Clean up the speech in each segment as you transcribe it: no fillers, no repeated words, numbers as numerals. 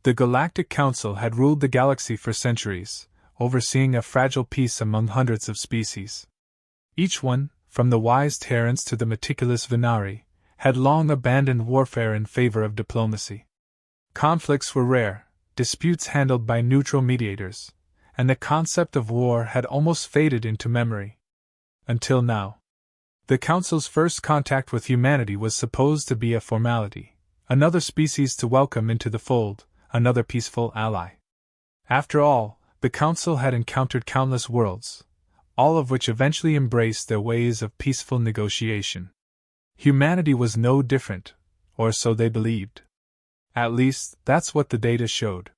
The Galactic Council had ruled the galaxy for centuries, overseeing a fragile peace among hundreds of species. Each one, from the wise Terrans to the meticulous Venari, had long abandoned warfare in favor of diplomacy. Conflicts were rare, disputes handled by neutral mediators, and the concept of war had almost faded into memory. Until now. The Council's first contact with humanity was supposed to be a formality, another species to welcome into the fold, another peaceful ally. After all, the Council had encountered countless worlds, all of which eventually embraced their ways of peaceful negotiation. Humanity was no different, or so they believed. At least, that's what the data showed.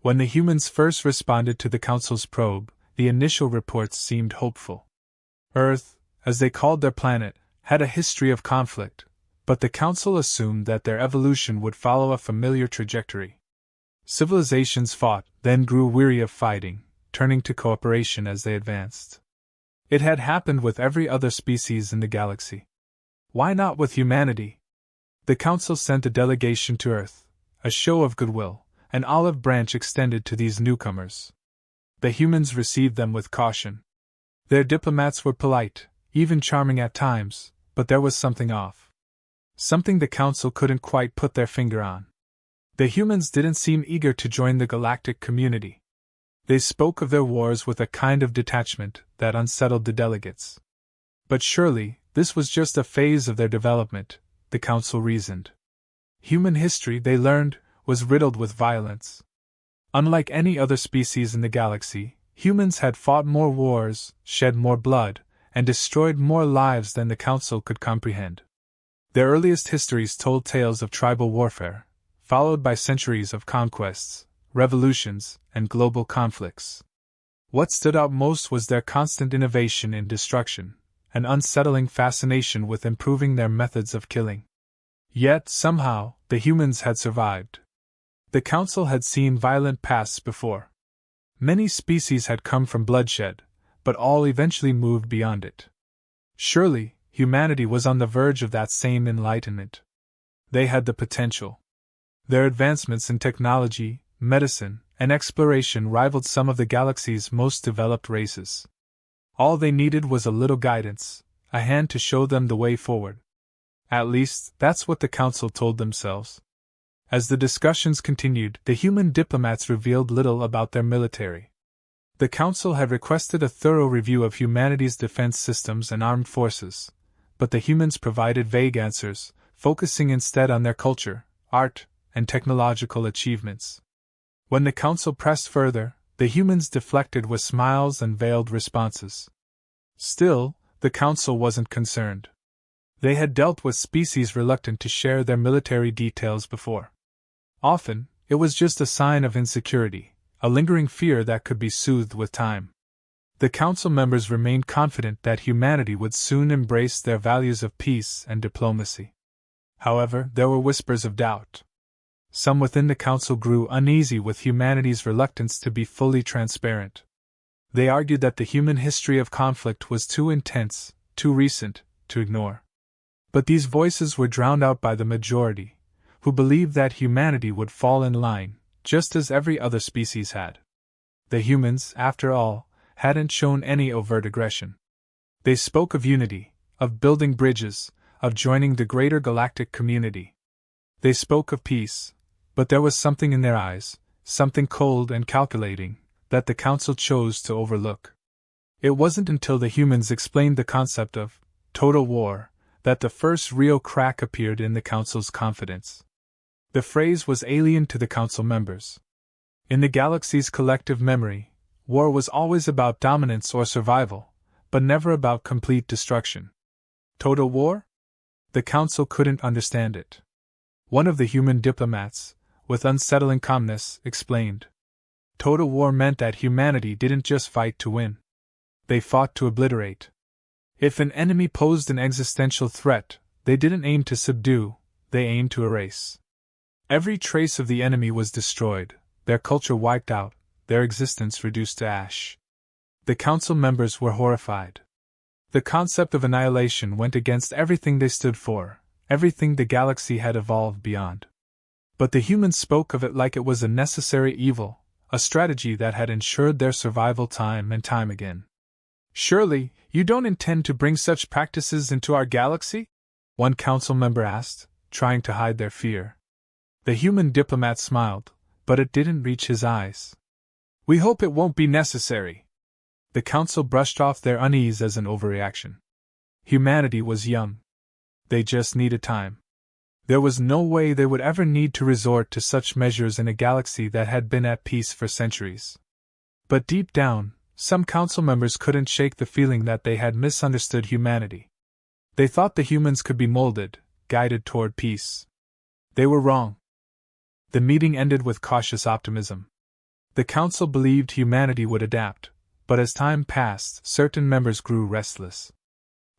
When the humans first responded to the Council's probe, the initial reports seemed hopeful. Earth, as they called their planet, had a history of conflict, but the Council assumed that their evolution would follow a familiar trajectory. Civilizations fought, then grew weary of fighting, turning to cooperation as they advanced. It had happened with every other species in the galaxy. Why not with humanity? The Council sent a delegation to Earth, a show of goodwill, an olive branch extended to these newcomers. The humans received them with caution. Their diplomats were polite, even charming at times, but there was something off. Something the Council couldn't quite put their finger on. The humans didn't seem eager to join the galactic community. They spoke of their wars with a kind of detachment that unsettled the delegates. But surely, this was just a phase of their development, the Council reasoned. Human history, they learned, was riddled with violence. Unlike any other species in the galaxy, humans had fought more wars, shed more blood, and destroyed more lives than the Council could comprehend. Their earliest histories told tales of tribal warfare, followed by centuries of conquests, revolutions, and global conflicts. What stood out most was their constant innovation in destruction, an unsettling fascination with improving their methods of killing. Yet, somehow, the humans had survived. The Council had seen violent pasts before. Many species had come from bloodshed, but all eventually moved beyond it. Surely, humanity was on the verge of that same enlightenment. They had the potential. Their advancements in technology, medicine, and exploration rivaled some of the galaxy's most developed races. All they needed was a little guidance, a hand to show them the way forward. At least, that's what the Council told themselves. As the discussions continued, the human diplomats revealed little about their military. The Council had requested a thorough review of humanity's defense systems and armed forces, but the humans provided vague answers, focusing instead on their culture, art, and technological achievements. When the Council pressed further, the humans deflected with smiles and veiled responses. Still, the Council wasn't concerned. They had dealt with species reluctant to share their military details before. Often, it was just a sign of insecurity, a lingering fear that could be soothed with time. The Council members remained confident that humanity would soon embrace their values of peace and diplomacy. However, there were whispers of doubt. Some within the Council grew uneasy with humanity's reluctance to be fully transparent. They argued that the human history of conflict was too intense, too recent, to ignore. But these voices were drowned out by the majority, who believed that humanity would fall in line, just as every other species had. The humans, after all, hadn't shown any overt aggression. They spoke of unity, of building bridges, of joining the greater galactic community. They spoke of peace, but there was something in their eyes, something cold and calculating, that the Council chose to overlook. It wasn't until the humans explained the concept of total war that the first real crack appeared in the Council's confidence. The phrase was alien to the Council members. In the galaxy's collective memory, war was always about dominance or survival, but never about complete destruction. Total war? The Council couldn't understand it. One of the human diplomats, with unsettling calmness, explained. Total war meant that humanity didn't just fight to win. They fought to obliterate. If an enemy posed an existential threat, they didn't aim to subdue, they aimed to erase. Every trace of the enemy was destroyed, their culture wiped out, their existence reduced to ash. The Council members were horrified. The concept of annihilation went against everything they stood for, everything the galaxy had evolved beyond. But the humans spoke of it like it was a necessary evil, a strategy that had ensured their survival time and time again. "Surely, you don't intend to bring such practices into our galaxy?" one council member asked, trying to hide their fear. The human diplomat smiled, but it didn't reach his eyes. "We hope it won't be necessary." The council brushed off their unease as an overreaction. Humanity was young. They just needed time. There was no way they would ever need to resort to such measures in a galaxy that had been at peace for centuries. But deep down, some council members couldn't shake the feeling that they had misunderstood humanity. They thought the humans could be molded, guided toward peace. They were wrong. The meeting ended with cautious optimism. The council believed humanity would adapt, but as time passed, certain members grew restless.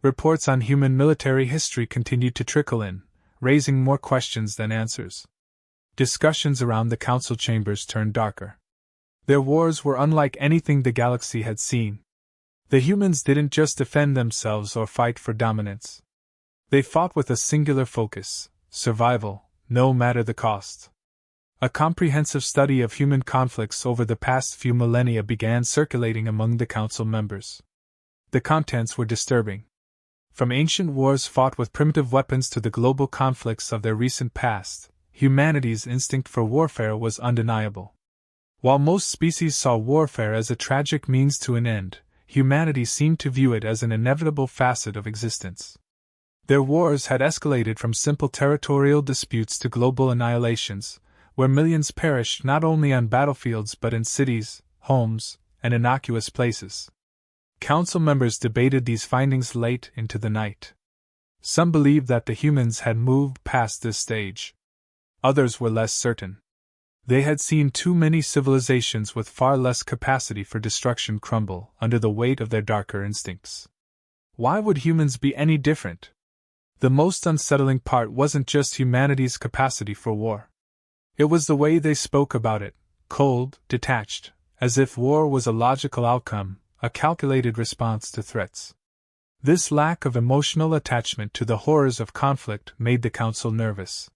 Reports on human military history continued to trickle in, raising more questions than answers. Discussions around the council chambers turned darker. Their wars were unlike anything the galaxy had seen. The humans didn't just defend themselves or fight for dominance. They fought with a singular focus: survival, no matter the cost. A comprehensive study of human conflicts over the past few millennia began circulating among the council members. The contents were disturbing. From ancient wars fought with primitive weapons to the global conflicts of their recent past, humanity's instinct for warfare was undeniable. While most species saw warfare as a tragic means to an end, humanity seemed to view it as an inevitable facet of existence. Their wars had escalated from simple territorial disputes to global annihilations, where millions perished not only on battlefields but in cities, homes, and innocuous places. Council members debated these findings late into the night. Some believed that the humans had moved past this stage. Others were less certain. They had seen too many civilizations with far less capacity for destruction crumble under the weight of their darker instincts. Why would humans be any different? The most unsettling part wasn't just humanity's capacity for war. It was the way they spoke about it, cold, detached, as if war was a logical outcome, a calculated response to threats. This lack of emotional attachment to the horrors of conflict made the council nervous.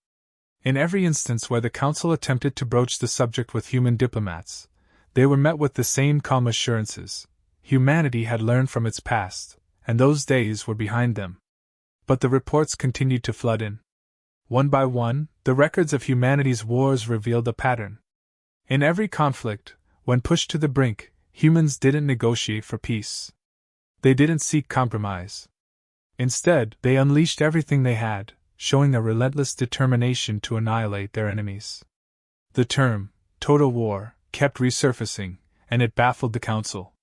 In every instance where the council attempted to broach the subject with human diplomats, they were met with the same calm assurances. Humanity had learned from its past, and those days were behind them. But the reports continued to flood in. One by one, the records of humanity's wars revealed a pattern. In every conflict, when pushed to the brink, humans didn't negotiate for peace. They didn't seek compromise. Instead, they unleashed everything they had, showing a relentless determination to annihilate their enemies. The term, total war, kept resurfacing, and it baffled the council.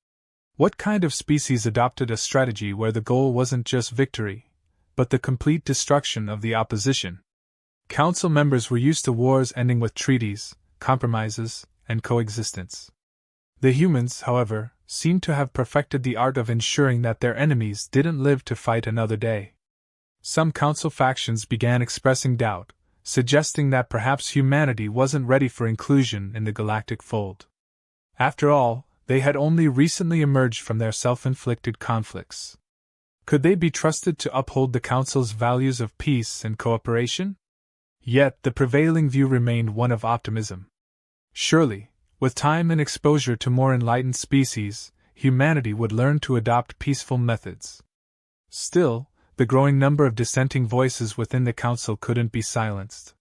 What kind of species adopted a strategy where the goal wasn't just victory, but the complete destruction of the opposition? Council members were used to wars ending with treaties, compromises, and coexistence. The humans, however, seemed to have perfected the art of ensuring that their enemies didn't live to fight another day. Some council factions began expressing doubt, suggesting that perhaps humanity wasn't ready for inclusion in the galactic fold. After all, they had only recently emerged from their self-inflicted conflicts. Could they be trusted to uphold the council's values of peace and cooperation? Yet the prevailing view remained one of optimism. Surely, with time and exposure to more enlightened species, humanity would learn to adopt peaceful methods. Still, the growing number of dissenting voices within the council couldn't be silenced.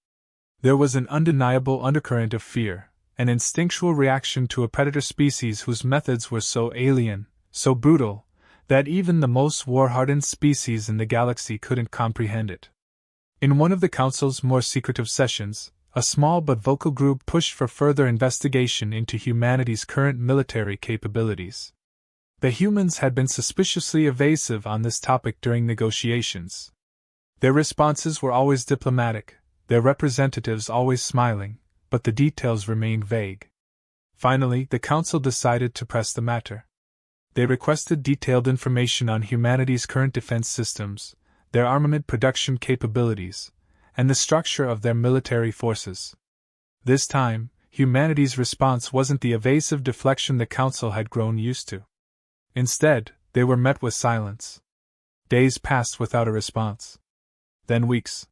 There was an undeniable undercurrent of fear, an instinctual reaction to a predator species whose methods were so alien, so brutal, that even the most war-hardened species in the galaxy couldn't comprehend it. In one of the council's more secretive sessions, a small but vocal group pushed for further investigation into humanity's current military capabilities. The humans had been suspiciously evasive on this topic during negotiations. Their responses were always diplomatic, their representatives always smiling, but the details remained vague. Finally, the council decided to press the matter. They requested detailed information on humanity's current defense systems, their armament production capabilities, and the structure of their military forces. This time, humanity's response wasn't the evasive deflection the council had grown used to. Instead, they were met with silence. Days passed without a response. Then weeks.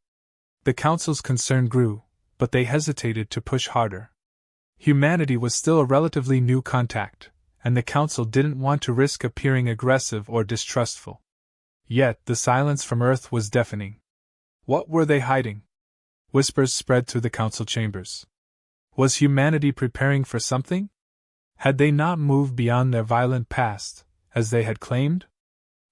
The council's concern grew. but they hesitated to push harder. Humanity was still a relatively new contact, and the Council didn't want to risk appearing aggressive or distrustful. Yet the silence from Earth was deafening. What were they hiding? Whispers spread through the Council chambers. Was humanity preparing for something? Had they not moved beyond their violent past, as they had claimed?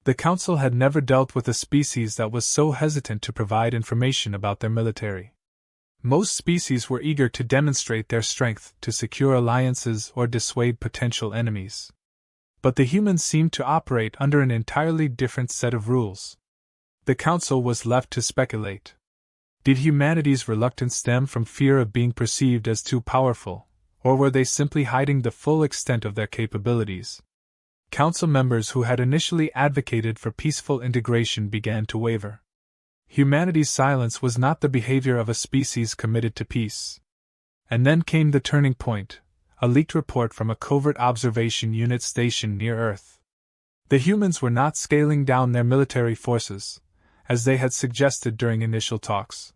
The Council had never dealt with a species that was so hesitant to provide information about their military. Most species were eager to demonstrate their strength to secure alliances or dissuade potential enemies. But the humans seemed to operate under an entirely different set of rules. The Council was left to speculate. Did humanity's reluctance stem from fear of being perceived as too powerful, or were they simply hiding the full extent of their capabilities? Council members who had initially advocated for peaceful integration began to waver. Humanity's silence was not the behavior of a species committed to peace. And then came the turning point, a leaked report from a covert observation unit stationed near Earth. The humans were not scaling down their military forces, as they had suggested during initial talks.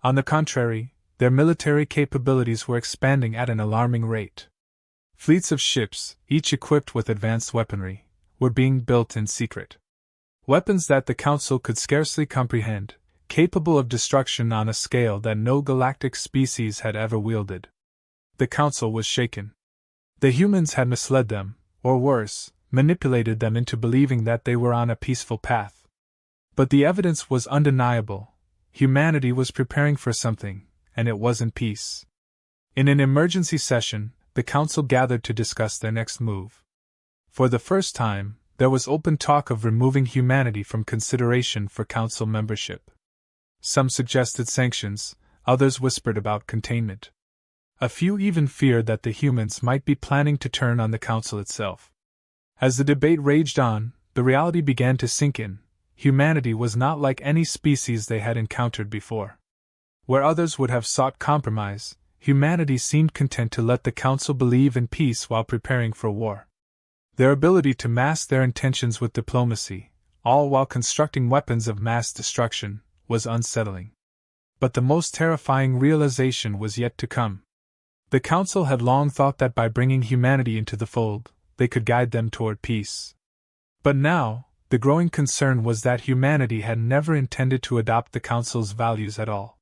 On the contrary, their military capabilities were expanding at an alarming rate. Fleets of ships, each equipped with advanced weaponry, were being built in secret. Weapons that the Council could scarcely comprehend, capable of destruction on a scale that no galactic species had ever wielded. The Council was shaken. The humans had misled them, or worse, manipulated them into believing that they were on a peaceful path. But the evidence was undeniable. Humanity was preparing for something, and it wasn't peace. In an emergency session, the Council gathered to discuss their next move. For the first time, there was open talk of removing humanity from consideration for Council membership. Some suggested sanctions, others whispered about containment. A few even feared that the humans might be planning to turn on the Council itself. As the debate raged on, the reality began to sink in. Humanity was not like any species they had encountered before. Where others would have sought compromise, humanity seemed content to let the Council believe in peace while preparing for war. Their ability to mask their intentions with diplomacy, all while constructing weapons of mass destruction, was unsettling. But the most terrifying realization was yet to come. The Council had long thought that by bringing humanity into the fold, they could guide them toward peace. But now, the growing concern was that humanity had never intended to adopt the Council's values at all.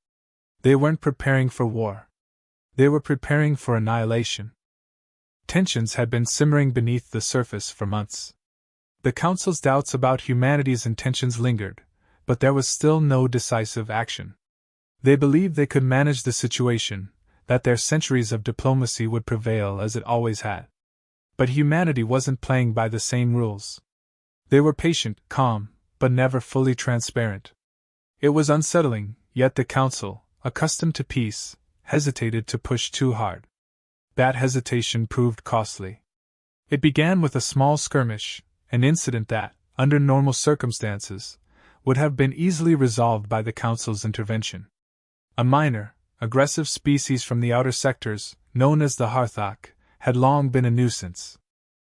They weren't preparing for war. They were preparing for annihilation. Tensions had been simmering beneath the surface for months. The Council's doubts about humanity's intentions lingered, but there was still no decisive action. They believed they could manage the situation, that their centuries of diplomacy would prevail as it always had. But humanity wasn't playing by the same rules. They were patient, calm, but never fully transparent. It was unsettling, yet the Council, accustomed to peace, hesitated to push too hard. That hesitation proved costly. It began with a small skirmish, an incident that, under normal circumstances, would have been easily resolved by the Council's intervention. A minor, aggressive species from the outer sectors, known as the harth, had long been a nuisance.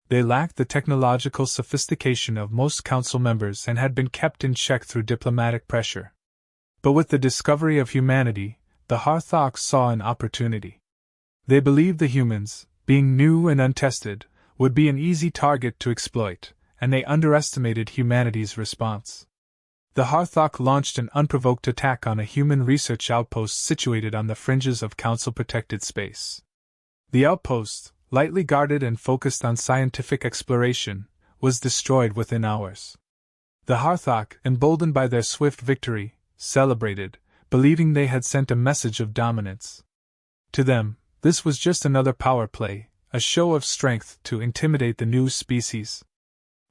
They lacked the technological sophistication of most Council members and had been kept in check through diplomatic pressure. But with the discovery of humanity, the harth saw an opportunity. They believed the humans, being new and untested, would be an easy target to exploit, and they underestimated humanity's response. The harth launched an unprovoked attack on a human research outpost situated on the fringes of Council-protected space. The outpost, lightly guarded and focused on scientific exploration, was destroyed within hours. The harth, emboldened by their swift victory, celebrated, believing they had sent a message of dominance. To them, this was just another power play, a show of strength to intimidate the new species.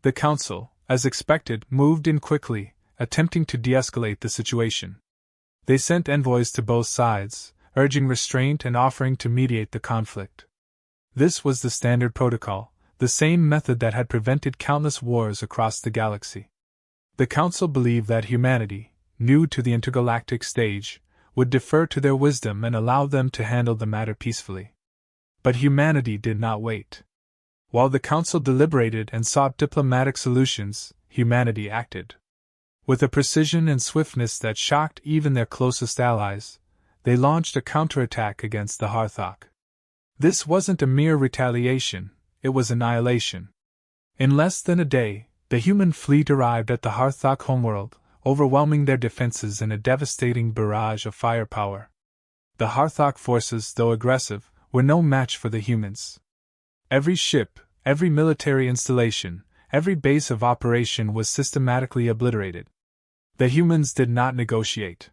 The Council, as expected, moved in quickly, attempting to de-escalate the situation. They sent envoys to both sides, urging restraint and offering to mediate the conflict. This was the standard protocol, the same method that had prevented countless wars across the galaxy. The Council believed that humanity, new to the intergalactic stage, would defer to their wisdom and allow them to handle the matter peacefully. But humanity did not wait. While the Council deliberated and sought diplomatic solutions, humanity acted. With a precision and swiftness that shocked even their closest allies, they launched a counterattack against the Harthok. This wasn't a mere retaliation, it was annihilation. In less than a day, the human fleet arrived at the Harthok homeworld, overwhelming their defenses in a devastating barrage of firepower. The Harthok forces, though aggressive, were no match for the humans. Every ship, every military installation, every base of operation was systematically obliterated. The humans did not negotiate.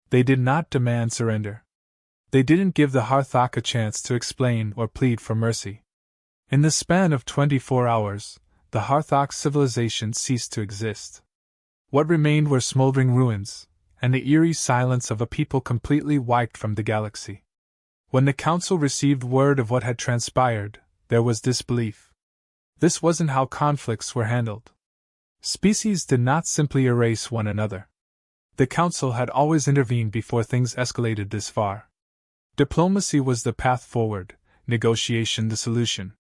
They did not demand surrender. They didn't give the Harthok a chance to explain or plead for mercy. In the span of 24 hours, the Harthok civilization ceased to exist. What remained were smoldering ruins, and the eerie silence of a people completely wiped from the galaxy. When the Council received word of what had transpired, there was disbelief. This wasn't how conflicts were handled. Species did not simply erase one another. The Council had always intervened before things escalated this far. Diplomacy was the path forward, negotiation the solution.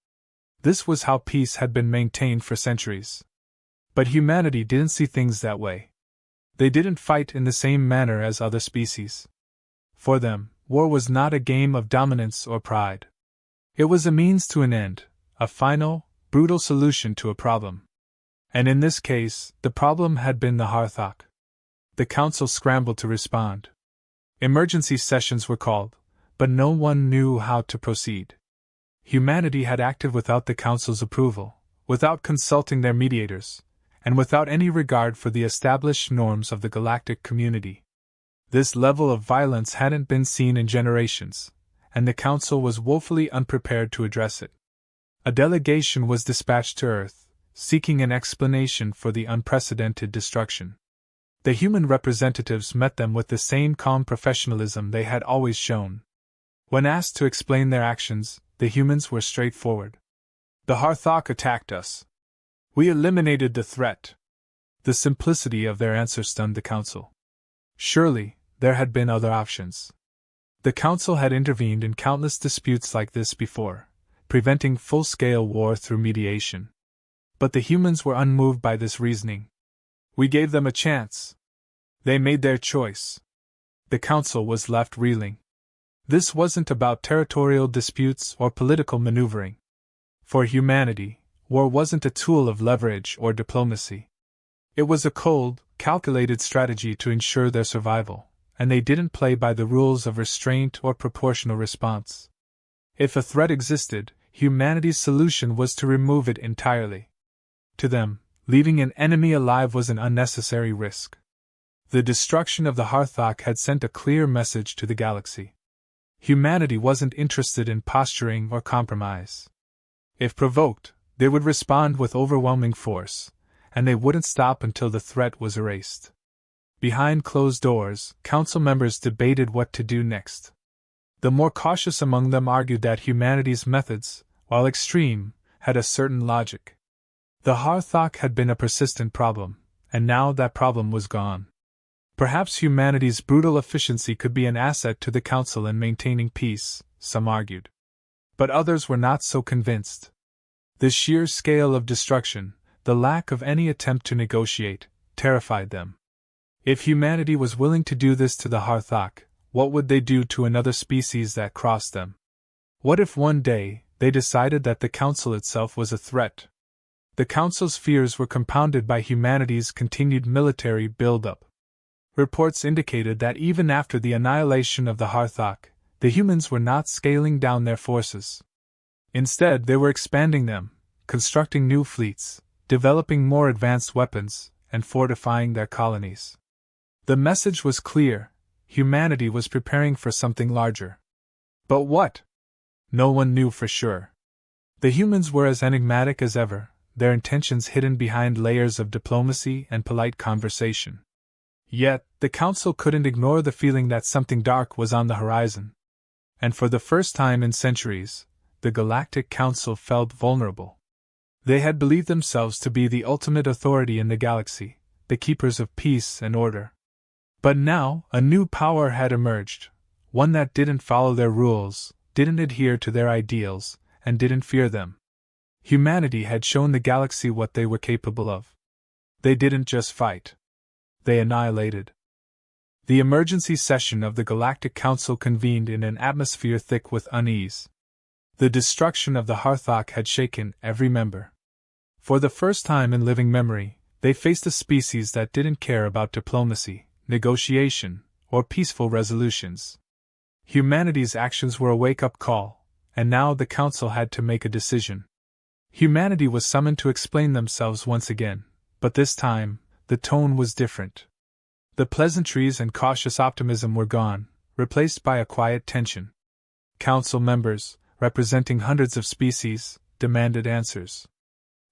This was how peace had been maintained for centuries. But humanity didn't see things that way. They didn't fight in the same manner as other species. For them, war was not a game of dominance or pride. It was a means to an end, a final, brutal solution to a problem. And in this case, the problem had been the Harthok. The Council scrambled to respond. Emergency sessions were called, but no one knew how to proceed. Humanity had acted without the Council's approval, without consulting their mediators, and without any regard for the established norms of the galactic community. This level of violence hadn't been seen in generations, and the Council was woefully unprepared to address it. A delegation was dispatched to Earth, seeking an explanation for the unprecedented destruction. The human representatives met them with the same calm professionalism they had always shown. When asked to explain their actions, the humans were straightforward. The Harthok attacked us. We eliminated the threat. The simplicity of their answer stunned the Council. Surely, there had been other options. The Council had intervened in countless disputes like this before, preventing full-scale war through mediation. But the humans were unmoved by this reasoning. We gave them a chance. They made their choice. The Council was left reeling. This wasn't about territorial disputes or political maneuvering. For humanity, war wasn't a tool of leverage or diplomacy. It was a cold, calculated strategy to ensure their survival, and they didn't play by the rules of restraint or proportional response. If a threat existed, humanity's solution was to remove it entirely. To them, leaving an enemy alive was an unnecessary risk. The destruction of the Harthok had sent a clear message to the galaxy. Humanity wasn't interested in posturing or compromise. If provoked, they would respond with overwhelming force, and they wouldn't stop until the threat was erased. Behind closed doors, Council members debated what to do next. The more cautious among them argued that humanity's methods, while extreme, had a certain logic. The Harthok had been a persistent problem, and now that problem was gone. Perhaps humanity's brutal efficiency could be an asset to the Council in maintaining peace, some argued. But others were not so convinced. The sheer scale of destruction, the lack of any attempt to negotiate, terrified them. If humanity was willing to do this to the Harthok, what would they do to another species that crossed them? What if one day, they decided that the Council itself was a threat? The Council's fears were compounded by humanity's continued military buildup. Reports indicated that even after the annihilation of the Harthok, the humans were not scaling down their forces. Instead, they were expanding them, constructing new fleets, developing more advanced weapons, and fortifying their colonies. The message was clear: humanity was preparing for something larger. But what? No one knew for sure. The humans were as enigmatic as ever, their intentions hidden behind layers of diplomacy and polite conversation. Yet, the Council couldn't ignore the feeling that something dark was on the horizon. And for the first time in centuries, the Galactic Council felt vulnerable. They had believed themselves to be the ultimate authority in the galaxy, the keepers of peace and order. But now, a new power had emerged, one that didn't follow their rules, didn't adhere to their ideals, and didn't fear them. Humanity had shown the galaxy what they were capable of. They didn't just fight. They annihilated. The emergency session of the Galactic Council convened in an atmosphere thick with unease. The destruction of the Harthok had shaken every member. For the first time in living memory, they faced a species that didn't care about diplomacy, negotiation, or peaceful resolutions. Humanity's actions were a wake-up call, and now the Council had to make a decision. Humanity was summoned to explain themselves once again, but this time, the tone was different. The pleasantries and cautious optimism were gone, replaced by a quiet tension. Council members, representing hundreds of species, demanded answers.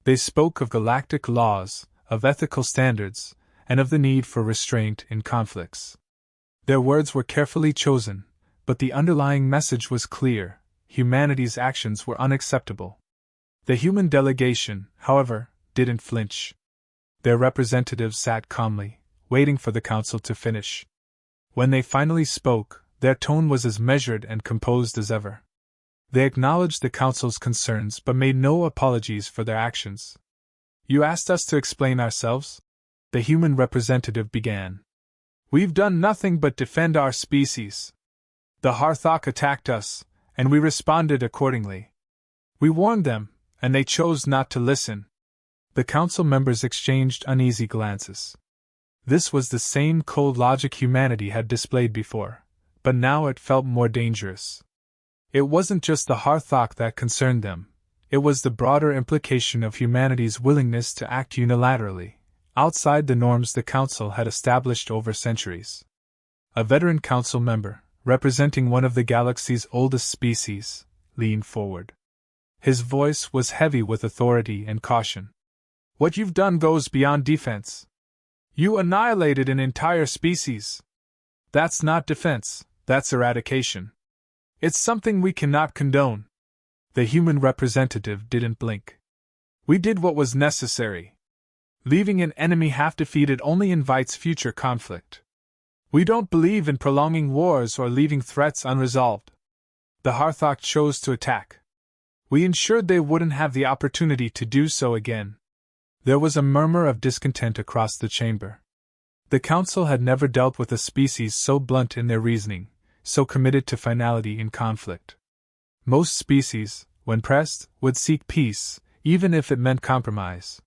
They spoke of galactic laws, of ethical standards, and of the need for restraint in conflicts. Their words were carefully chosen, but the underlying message was clear: humanity's actions were unacceptable. The human delegation, however, didn't flinch. Their representatives sat calmly, waiting for the council to finish. When they finally spoke, their tone was as measured and composed as ever. They acknowledged the council's concerns but made no apologies for their actions. "You asked us to explain ourselves?" the human representative began. "We've done nothing but defend our species. The Harthok attacked us, and we responded accordingly. We warned them, and they chose not to listen." The council members exchanged uneasy glances. This was the same cold logic humanity had displayed before, but now it felt more dangerous. It wasn't just the Harthok that concerned them, it was the broader implication of humanity's willingness to act unilaterally, outside the norms the Council had established over centuries. A veteran council member, representing one of the galaxy's oldest species, leaned forward. His voice was heavy with authority and caution. "What you've done goes beyond defense. You annihilated an entire species. That's not defense, that's eradication. It's something we cannot condone." The human representative didn't blink. "We did what was necessary. Leaving an enemy half-defeated only invites future conflict. We don't believe in prolonging wars or leaving threats unresolved. The Harthok chose to attack. We ensured they wouldn't have the opportunity to do so again." There was a murmur of discontent across the chamber. The Council had never dealt with a species so blunt in their reasoning, so committed to finality in conflict. Most species, when pressed, would seek peace, even if it meant compromise.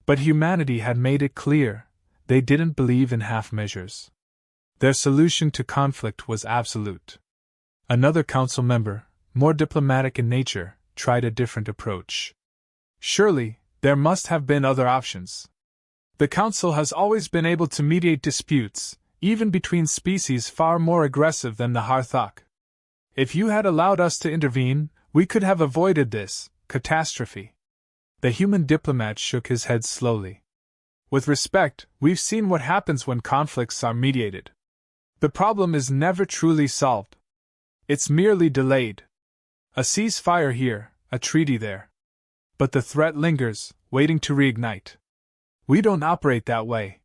But humanity had made it clear, they didn't believe in half measures. Their solution to conflict was absolute. Another council member, more diplomatic in nature, tried a different approach. "Surely, there must have been other options. The Council has always been able to mediate disputes, even between species far more aggressive than the Harthok. If you had allowed us to intervene, we could have avoided this catastrophe." The human diplomat shook his head slowly. "With respect, we've seen what happens when conflicts are mediated. The problem is never truly solved. It's merely delayed. A ceasefire here, a treaty there. But the threat lingers, waiting to reignite. We don't operate that way.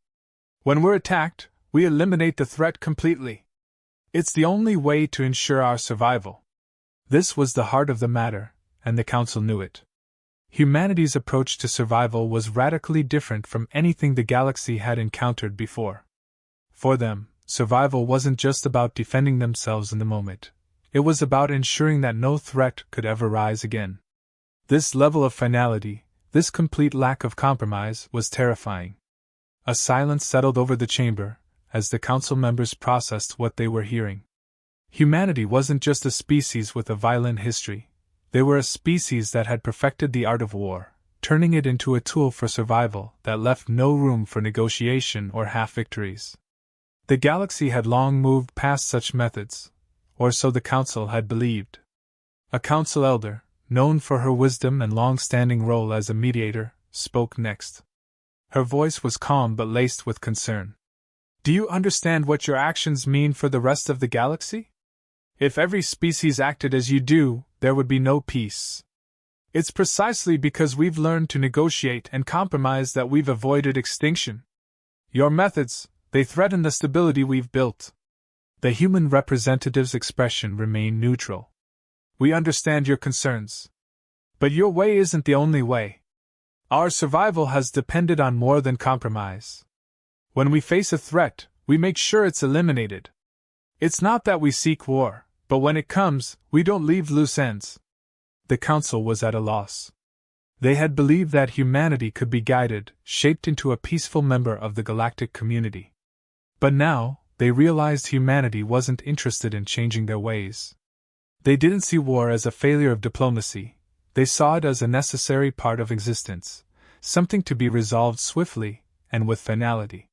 When we're attacked, we eliminate the threat completely. It's the only way to ensure our survival." This was the heart of the matter, and the Council knew it. Humanity's approach to survival was radically different from anything the galaxy had encountered before. For them, survival wasn't just about defending themselves in the moment. It was about ensuring that no threat could ever rise again. This level of finality, this complete lack of compromise, was terrifying. A silence settled over the chamber, as the council members processed what they were hearing. Humanity wasn't just a species with a violent history. They were a species that had perfected the art of war, turning it into a tool for survival that left no room for negotiation or half-victories. The galaxy had long moved past such methods, or so the council had believed. A council elder, known for her wisdom and long-standing role as a mediator, spoke next. Her voice was calm but laced with concern. "Do you understand what your actions mean for the rest of the galaxy? If every species acted as you do, there would be no peace. It's precisely because we've learned to negotiate and compromise that we've avoided extinction. Your methods, they threaten the stability we've built." The human representative's expression remained neutral. "We understand your concerns. But your way isn't the only way. Our survival has depended on more than compromise. When we face a threat, we make sure it's eliminated. It's not that we seek war, but when it comes, we don't leave loose ends. The Council was at a loss. They had believed that humanity could be guided, shaped into a peaceful member of the galactic community. But now, they realized humanity wasn't interested in changing their ways. They didn't see war as a failure of diplomacy, they saw it as a necessary part of existence, something to be resolved swiftly and with finality.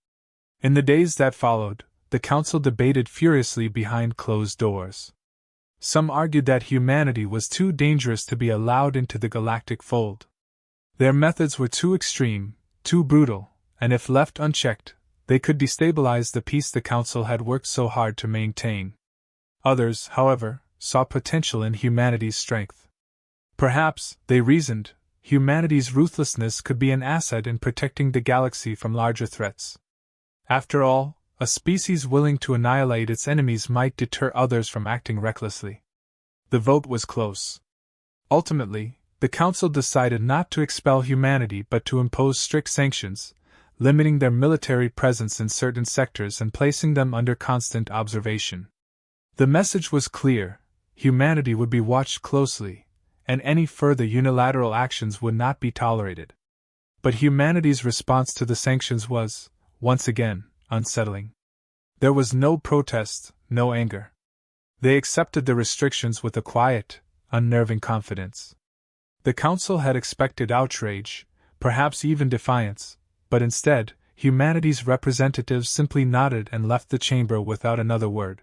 In the days that followed, the Council debated furiously behind closed doors. Some argued that humanity was too dangerous to be allowed into the galactic fold. Their methods were too extreme, too brutal, and if left unchecked, they could destabilize the peace the Council had worked so hard to maintain. Others, however, saw potential in humanity's strength. Perhaps, they reasoned, humanity's ruthlessness could be an asset in protecting the galaxy from larger threats. After all, a species willing to annihilate its enemies might deter others from acting recklessly. The vote was close. Ultimately, the Council decided not to expel humanity but to impose strict sanctions, limiting their military presence in certain sectors and placing them under constant observation. The message was clear: humanity would be watched closely, and any further unilateral actions would not be tolerated. But humanity's response to the sanctions was, once again, unsettling. There was no protest, no anger. They accepted the restrictions with a quiet, unnerving confidence. The Council had expected outrage, perhaps even defiance, but instead, humanity's representatives simply nodded and left the chamber without another word.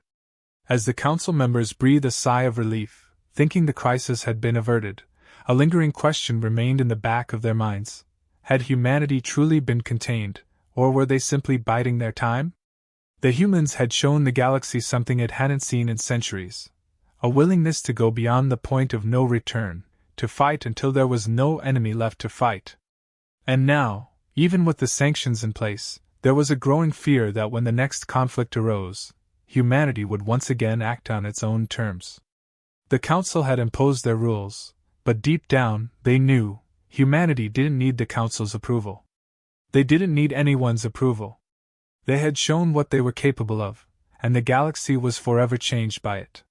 As the Council members breathed a sigh of relief, thinking the crisis had been averted, a lingering question remained in the back of their minds. Had humanity truly been contained, or were they simply biding their time? The humans had shown the galaxy something it hadn't seen in centuries: a willingness to go beyond the point of no return, to fight until there was no enemy left to fight. And now, even with the sanctions in place, there was a growing fear that when the next conflict arose, humanity would once again act on its own terms. The Council had imposed their rules, but deep down, they knew, humanity didn't need the Council's approval. They didn't need anyone's approval. They had shown what they were capable of, and the galaxy was forever changed by it.